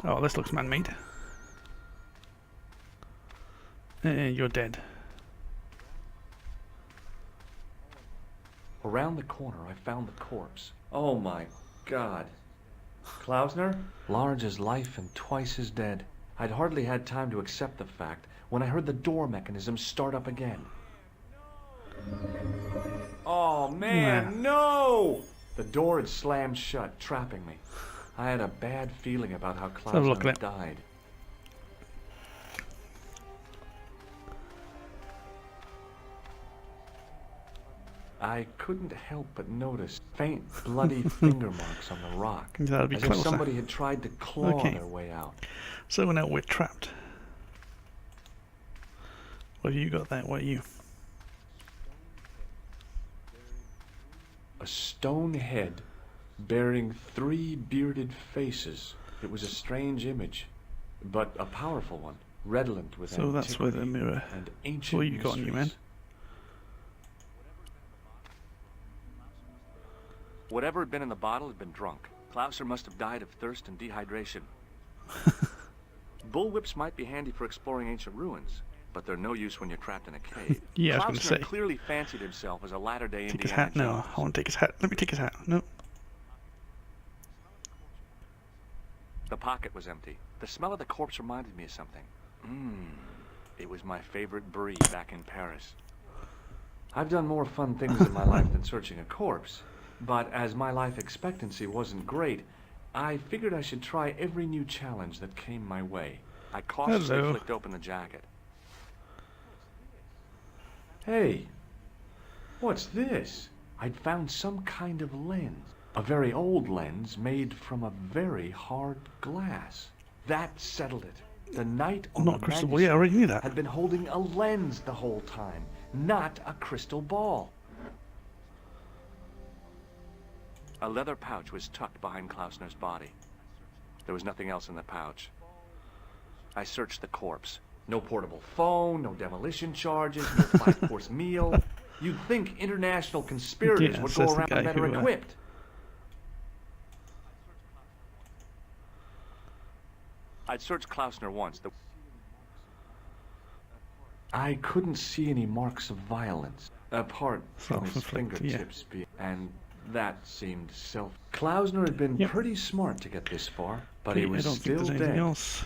Oh, this looks man-made. You're dead. Around the corner, I found the corpse. Oh my God. Klausner? Large as life and twice as dead. I'd hardly had time to accept the fact when I heard the door mechanism start up again. Oh man, no! The door had slammed shut, trapping me. I had a bad feeling about how Klausner had died. I couldn't help but notice faint, bloody finger marks on the rock, That'll be as closer. if somebody had tried to claw their way out. So now we're trapped. What have you got there? What are you? A stone head bearing 3 bearded faces. It was a strange image, but a powerful one, redolent with So that's where the mirror. and ancient So what you got on you, man? Whatever had been in the bottle had been drunk. Klausner must have died of thirst and dehydration. Bullwhips might be handy for exploring ancient ruins, but they're no use when you're trapped in a cave. Yeah, I was going to say. Clearly fancied himself as a latter-day Take his Indiana hat. No, Jones. I want to take his hat. Let me take his hat. No. The pocket was empty. The smell of the corpse reminded me of something. It was my favorite brie back in Paris. I've done more fun things in my life than searching a corpse, but as my life expectancy wasn't great, I figured I should try every new challenge that came my way. I cautiously flicked open the jacket. Hey, what's this? I'd found some kind of lens. A very old lens made from a very hard glass. That settled it. The knight on Not the crystal ball. Yeah, I already knew that. had been holding a lens the whole time, not a crystal ball. A leather pouch was tucked behind Klausner's body. There was nothing else in the pouch. I searched the corpse. No portable phone, no demolition charges, no 5-course meal. You'd think international conspirators would go around better equipped. I'd searched Klausner once. I couldn't see any marks of violence, apart from his fingertips and that seemed self. Klausner had been pretty smart to get this far, but he was still dead. Else.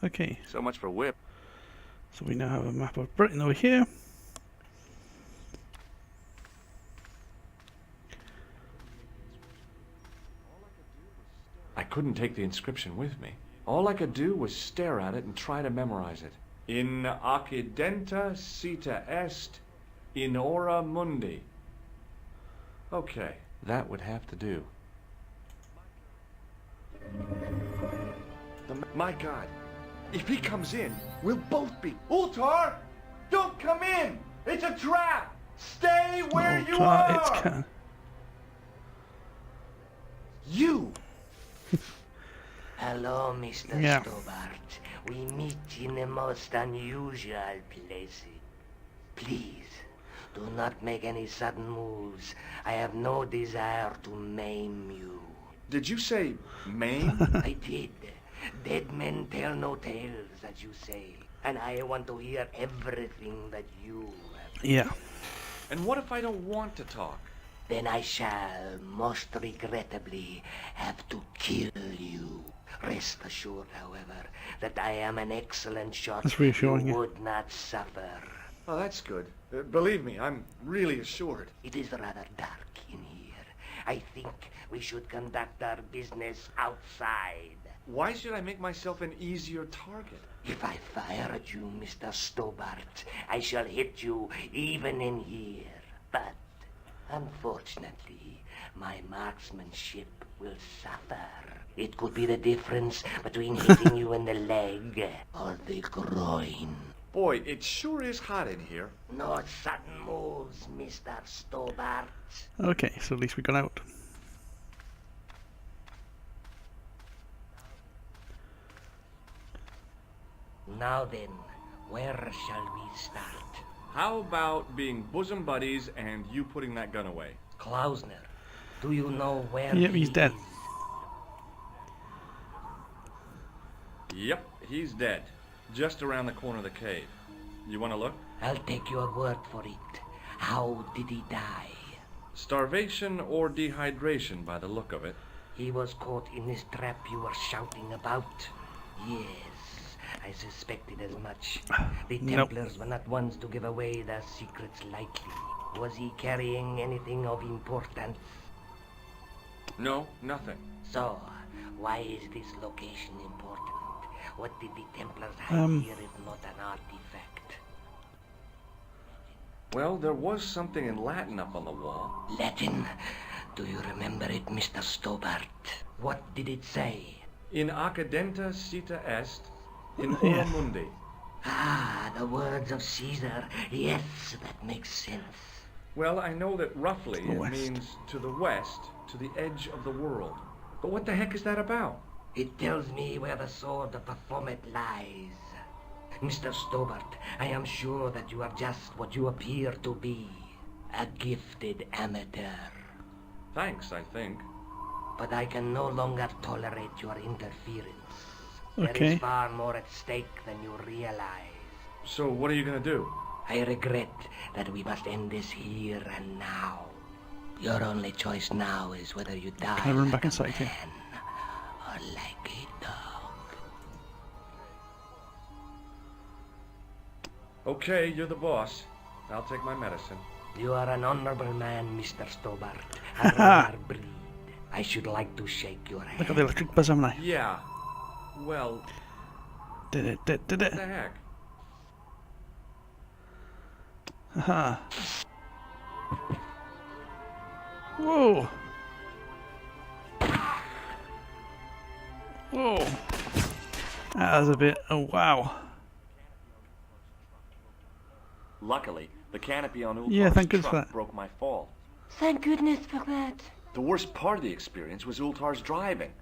Okay. So much for whip. So we now have a map of Britain over here. I couldn't take the inscription with me. All I could do was stare at it and try to memorize it. In accidenta cita est in ora mundi. Okay, that would have to do. My God, if he comes in, we'll both be... Ultar! Don't come in! It's a trap! Stay where you are! You! Hello, Mr. Stobart. We meet in the most unusual places. Please, do not make any sudden moves. I have no desire to maim you. Did you say maim? I did. Dead men tell no tales, as you say. And I want to hear everything that you have. Yeah. And what if I don't want to talk? Then I shall, most regrettably, have to kill you. Rest assured, however, that I am an excellent shot. That's reassuring. You would not suffer. Oh, that's good. Believe me, I'm really assured. It is rather dark in here. I think we should conduct our business outside. Why should I make myself an easier target? If I fire at you, Mr. Stobart, I shall hit you even in here. But, unfortunately, my marksmanship will suffer. It could be the difference between hitting you in the leg or the groin. Boy, it sure is hot in here. No sudden moves, Mr. Stobart. Okay, so at least we got out. Now then, where shall we start? How about being bosom buddies and you putting that gun away? Klausner, do you know where Yep, he's dead. Yep, he's dead. Just around the corner of the cave. You want to look? I'll take your word for it. How did he die? Starvation or dehydration by the look of it. He was caught in this trap you were shouting about. Yes, I suspected as much. The Nope. Templars were not ones to give away their secrets lightly. Was he carrying anything of importance? No, nothing. So, why is this location important? What did the Templars hide here if not an artifact? Well, there was something in Latin up on the wall. Latin? Do you remember it, Mr. Stobart? What did it say? In accidenta cita est, in Yeah. ora mundi. Ah, the words of Caesar. Yes, that makes sense. Well, I know that roughly To the it west. means to the west, to the edge of the world. But what the heck is that about? It tells me where the sword of Baphomet lies. Mr. Stobart, I am sure that you are just what you appear to be. A gifted amateur. Thanks, I think. But I can no longer tolerate your interference. There Okay. is far more at stake than you realize. So what are you gonna do? I regret that we must end this here and now. Your only choice now is whether you die Can I run like back a inside here? man or like a dog. Okay, you're the boss. I'll take my medicine. You are an honorable man, Mr. Stobart. A rare breed. I should like to shake your Look at hand. the electric buzz, haven't I? Yeah. Well, Did it, did what it. the heck? Haha. Whoa. Whoa. That was a bit, oh wow. Luckily, the canopy on Ultar's Yeah, thank goodness for truck that. broke my fall. Thank goodness for that. The worst part of the experience was Ultar's driving.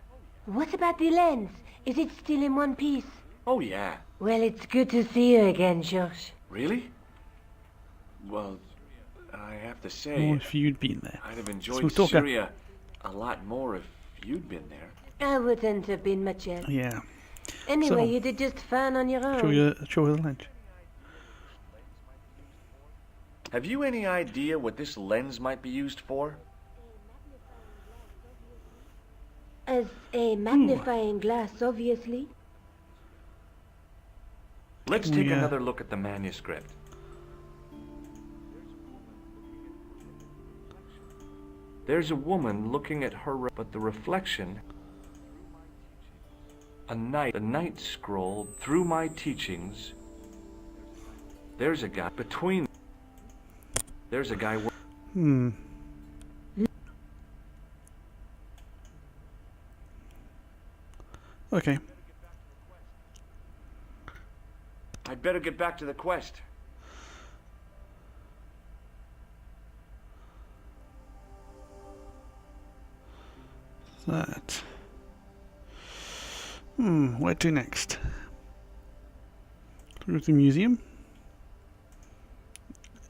What about the lens? Is it still in one piece? Oh yeah. Well, it's good to see you again, Josh. Really? Well, I have to say, Oh, if you'd been there. I'd have enjoyed Smooth talker. Syria a lot more if you'd been there. I wouldn't have been much help. Yeah. Anyway, So- you did just fine on your Show own. you the lens. Have you any idea what this lens might be used for? As a magnifying glass, obviously. Let's take Yeah. another look at the manuscript. There's a woman looking at her, but the reflection... A night scroll through my teachings. There's a guy between... There's a guy... Hmm. Okay. I'd better get back to the quest. That. Where to next? Through the museum.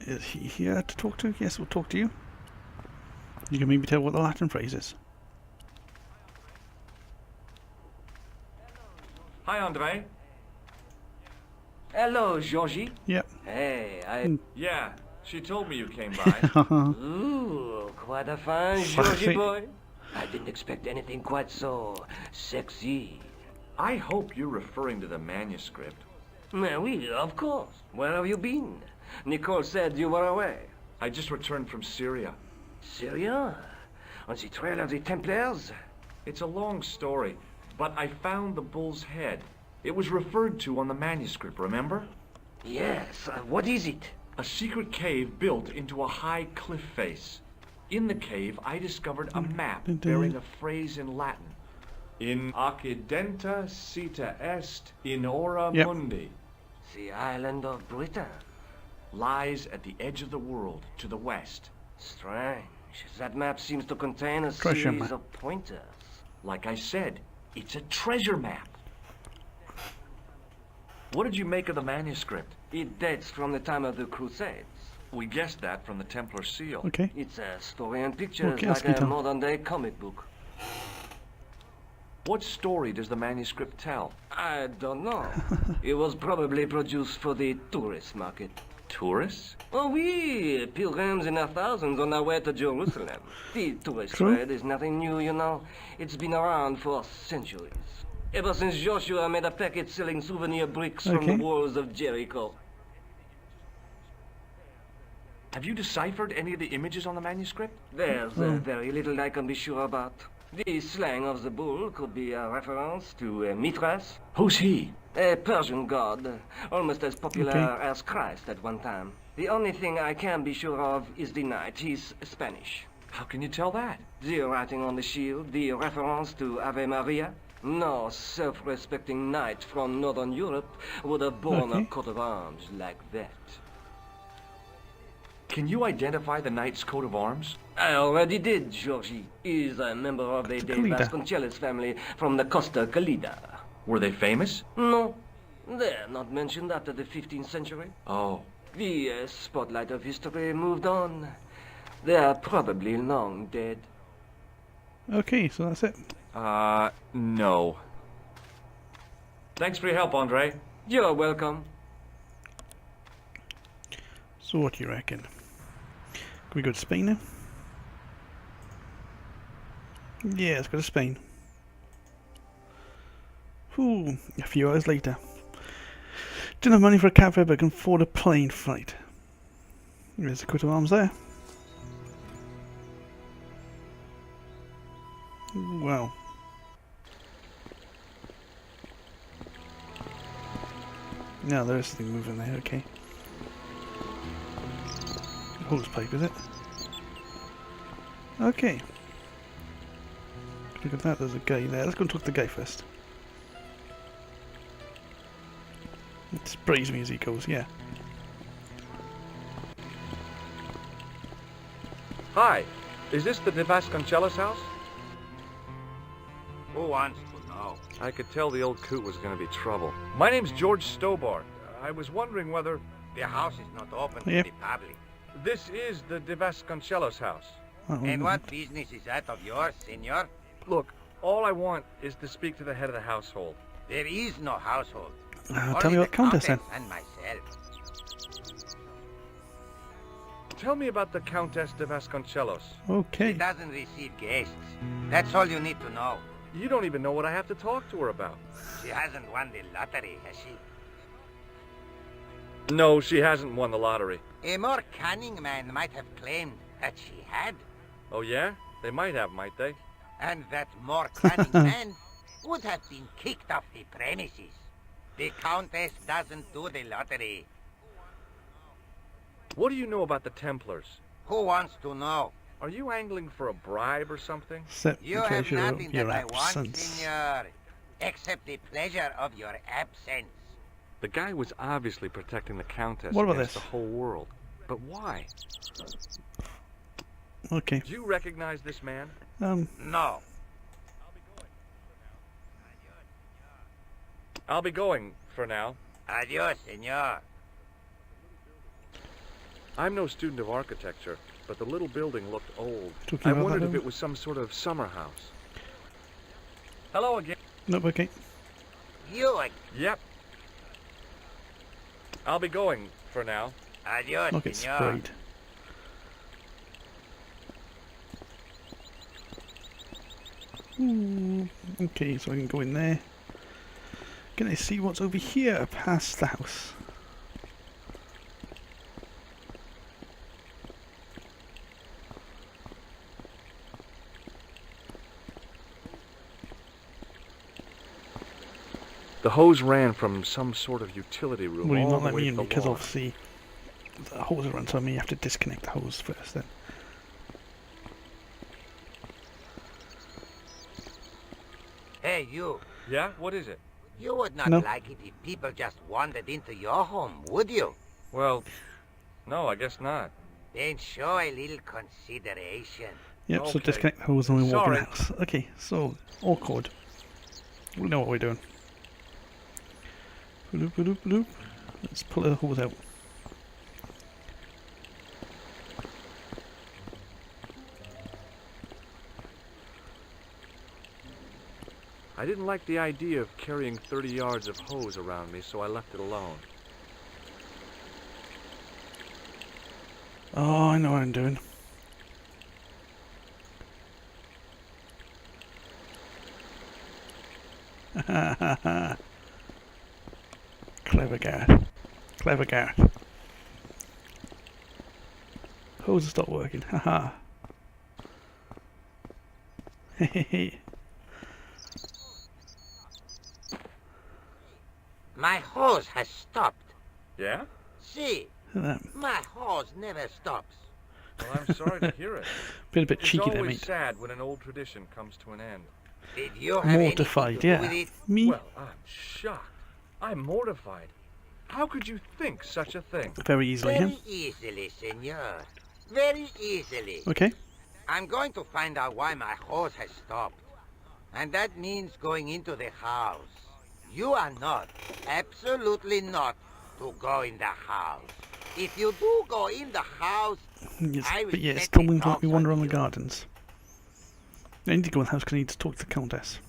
Is he here to talk to? Yes, we'll talk to you. You can maybe tell what the Latin phrase is. Hi, Andre. Hello, Georgie. Yep. Hey, Yeah, she told me you came by. Ooh, quite a fine Sexy. Georgie boy. I didn't expect anything quite so sexy. I hope you're referring to the manuscript. Oui, of course. Where have you been? Nicole said you were away. I just returned from Syria. Syria? On the trail of the Templars? It's a long story, but I found the bull's head. It was referred to on the manuscript, remember? Yes. What is it? A secret cave built into a high cliff face. In the cave, I discovered a map bearing a phrase in Latin. In accidenta cita est in ora Yep. mundi. The island of Britain. Lies at the edge of the world, to the west. Strange. That map seems to contain a Treasure series map. of pointers. Like I said, it's a treasure map. What did you make of the manuscript? It dates from the time of the Crusades. We guessed that from the Templar seal. Okay. It's a story and pictures Okay, like a Skeeter. modern-day comic book. What story does the manuscript tell? I don't know. It was probably produced for the tourist market. Tourists? Oh, we pilgrims in our thousands on our way to Jerusalem. The tourist True. trade is nothing new, you know. It's been around for centuries. Ever since Joshua made a packet selling souvenir bricks from Okay. the walls of Jericho. Have you deciphered any of the images on the manuscript? There's very little I can be sure about. The slang of the bull could be a reference to Mithras, Who's he? a Persian god, almost as popular Okay. as Christ at one time. The only thing I can be sure of is the knight. He's Spanish. How can you tell that? The writing on the shield, the reference to Ave Maria. No self-respecting knight from Northern Europe would have borne Okay. a coat of arms like that. Can you identify the knight's coat of arms? I already did, Georgie. He's a member of the De Calida. Vasconcelos family from the Costa Calida. Were they famous? No, they're not mentioned after the 15th century. Oh. The spotlight of history moved on. They're probably long dead. Okay, so that's it. No. Thanks for your help, Andre. You're welcome. So what do you reckon? Can we go to Spain now? Yeah, let's go to Spain. Ooh, a few hours later. Didn't have money for a cab fare, but can afford a plane flight. There's a coat of arms there. Wow. Now there is something moving there, okay. Hose pipe, is it? Okay. Look at that, there's a guy there. Let's go and talk to the guy first. It sprays me as he goes, yeah. Hi. Is this the De Vasconcelos house? Who wants to know? I could tell the old coot was going to be trouble. My name's George Stobart. I was wondering whether... The house is not open Yep. to the public. This is the De Vasconcelos house. Oh, And what business is that of yours, senor? Look, all I want is to speak to the head of the household. There is no household. tell Only me the what Countess then. Countess and myself. Tell me about the Countess de Vasconcelos. She Okay. doesn't receive guests. That's all you need to know. You don't even know what I have to talk to her about. She hasn't won the lottery, has she? No, she hasn't won the lottery. A more cunning man might have claimed that she had. Oh yeah? They might have, might they? And that more cunning man would have been kicked off the premises. The Countess doesn't do the lottery. What do you know about the Templars? Who wants to know? Are you angling for a bribe or something? Accept You the have pleasure nothing of that your I want, absence. senor, except the pleasure of your absence. The guy was obviously protecting the Countess What about against this? the whole world. But why? Okay. Do you recognize this man? No. I'll be going for now. Adios, senor. I'm no student of architecture, but the little building looked old. Talking I about wondered that if one? it was some sort of summer house. Hello again. Nope, okay. You, Yep. I'll be going for now. adios, Look, it's senor. sprayed. Okay, so I can go in there. Can I see what's over here past the house? The hose ran from some sort of utility room Will you all not the let way me to in the because lawn. obviously the hose are on, so I may have to disconnect the hose first then. Hey, you. Yeah? What is it? You would not No. like it if people just wandered into your home, would you? Well, no, I guess not. Then show a little consideration. Yep, so Okay. disconnect the hose and we walk in the Sorry. house. Okay, so awkward. We know what we're doing. Bloop, bloop, bloop. Let's pull the hose out. I didn't like the idea of carrying 30 yards of hose around me, so I left it alone. Oh, I know what I'm doing. Clever Gareth. Clever Gareth. Hose stopped working. Haha. Hehehe. My hose has stopped. Yeah? See, Look at that. my hose never stops. Well, I'm sorry to hear it. Bit a bit It's cheeky there, always mate. sad when an old tradition comes to an end. Did you have Mortified, anything to do with yeah. it? Me? Well, I'm shocked. I'm mortified. How could you think such a thing? Very easily, him. Very easily, senor. Very easily. Okay. I'm going to find out why my hose has stopped. And that means going into the house. You are not, absolutely not, to go in the house. If you do go in the house, Yes, I will but yeah, it set still the means let me dogs wander on on the you. gardens. I need to go in the house because I need to talk to the Countess.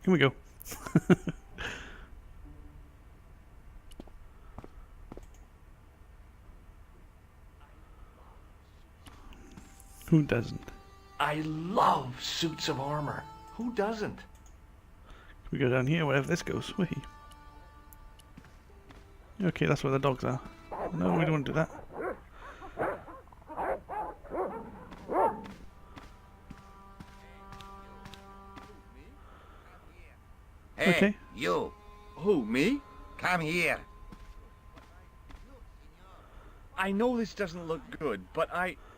Here we go. Who doesn't? I love suits of armor. Who doesn't? We go down here, wherever this goes. Whee. Okay, that's where the dogs are. No, we don't want to do that. hey, Okay. you, Who, me? come here. I know this doesn't look good, but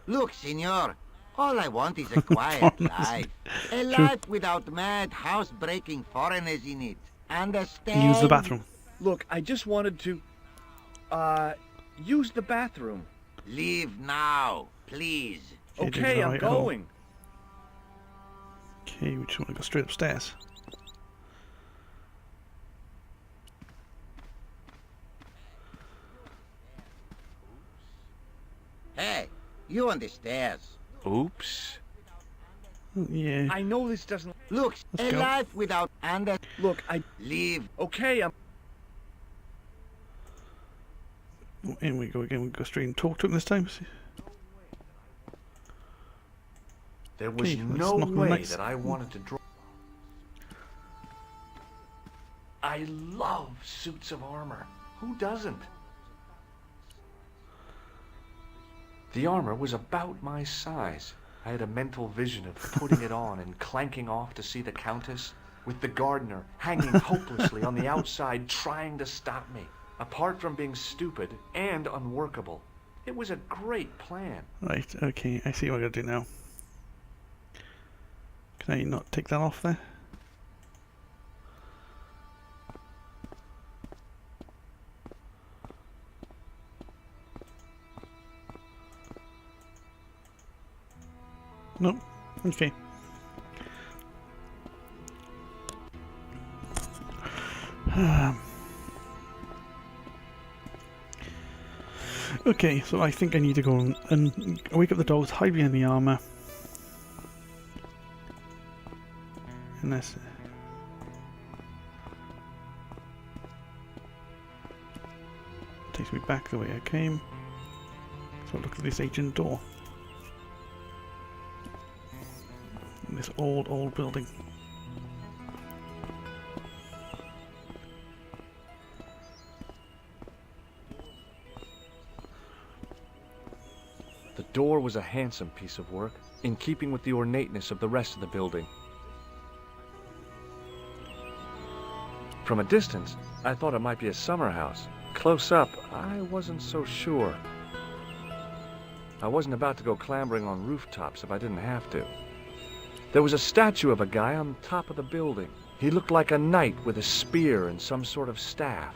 Look, senor, all I want is a quiet life. A life without mad, house-breaking foreigners in it. Understand? Use the bathroom. Look, I just wanted to, use the bathroom. Leave now, please. Okay, dude, Okay, I'm alright, oh. going. Okay, we just want to go straight upstairs. Hey, you on the stairs. Oops. Oh, yeah. I know this doesn't... Look, Let's a go. life without Look, leave. Okay, I'm... Oh, in we go again. We go straight and talk to him this time. There was Okay, let's no knock on the way next- that I wanted to draw... I love suits of armor. Who doesn't? The armor was about my size. I had a mental vision of putting it on and clanking off to see the Countess, with the gardener hanging hopelessly on the outside trying to stop me. Apart from being stupid and unworkable, it was a great plan. Right, okay, I see what I gotta do now. Can I not take that off there? Nope. Okay. Okay, so I think I need to go and wake up the dogs, hide behind the armor. And this takes me back the way I came. So look at this ancient door. This old building. The door was a handsome piece of work, in keeping with the ornateness of the rest of the building. From a distance, I thought it might be a summer house. Close up, I wasn't so sure. I wasn't about to go clambering on rooftops if I didn't have to. There was a statue of a guy on top of the building. He looked like a knight with a spear and some sort of staff.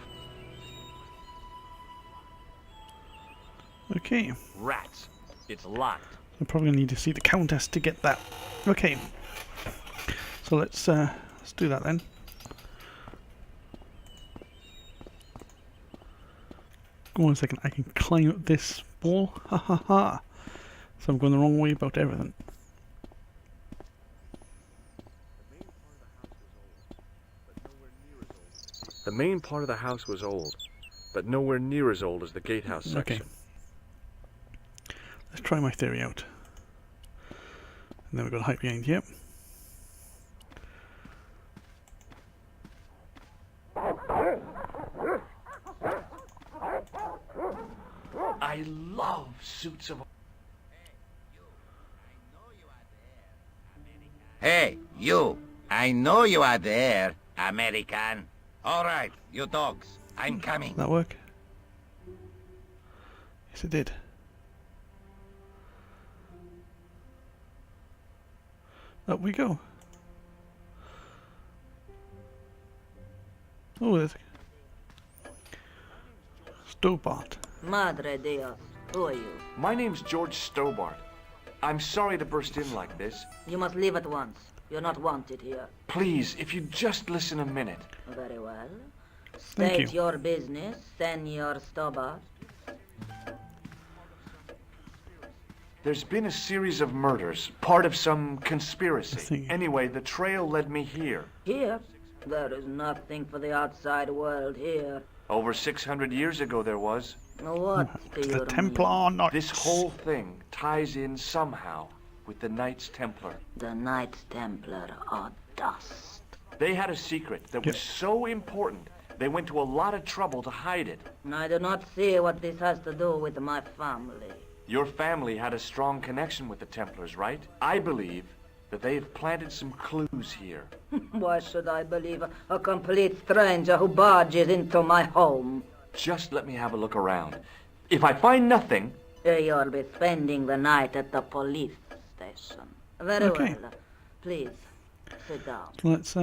Okay. Rats. It's locked. I'm probably gonna need to see the Countess to get that. Okay. So let's do that then. Go on a second, I can climb up this wall. Ha ha ha. So I'm going the wrong way about everything. The main part of the house was old, but nowhere near as old as the gatehouse Okay. section. Let's try my theory out. And then we've got a height behind here. I love suits of... Hey, you! I know you are there, American. All right, you dogs. I'm coming. Did that work? Yes, it did. Up we go. Oh, there's Stobart. Madre Dios, who are you? My name's George Stobart. I'm sorry to burst in like this. You must leave at once. You're not wanted here. Please, if you just listen a minute. Very well. Thank State you. your business, Senor Stobart. There's been a series of murders, part of some I conspiracy. see. Anyway, the trail led me here. Here? There is nothing for the outside world here. Over 600 years ago there was. What do you The mean? Templar Knights. This whole thing ties in somehow with the Knights Templar. The Knights Templar are dust. They had a secret that was Yep. so important, they went to a lot of trouble to hide it. I do not see what this has to do with my family. Your family had a strong connection with the Templars, right? I believe that they have planted some clues here. Why should I believe a complete stranger who barges into my home? Just let me have a look around. If I find nothing, You'll be spending the night at the police station. Very Okay. well. Please, sit down. Let's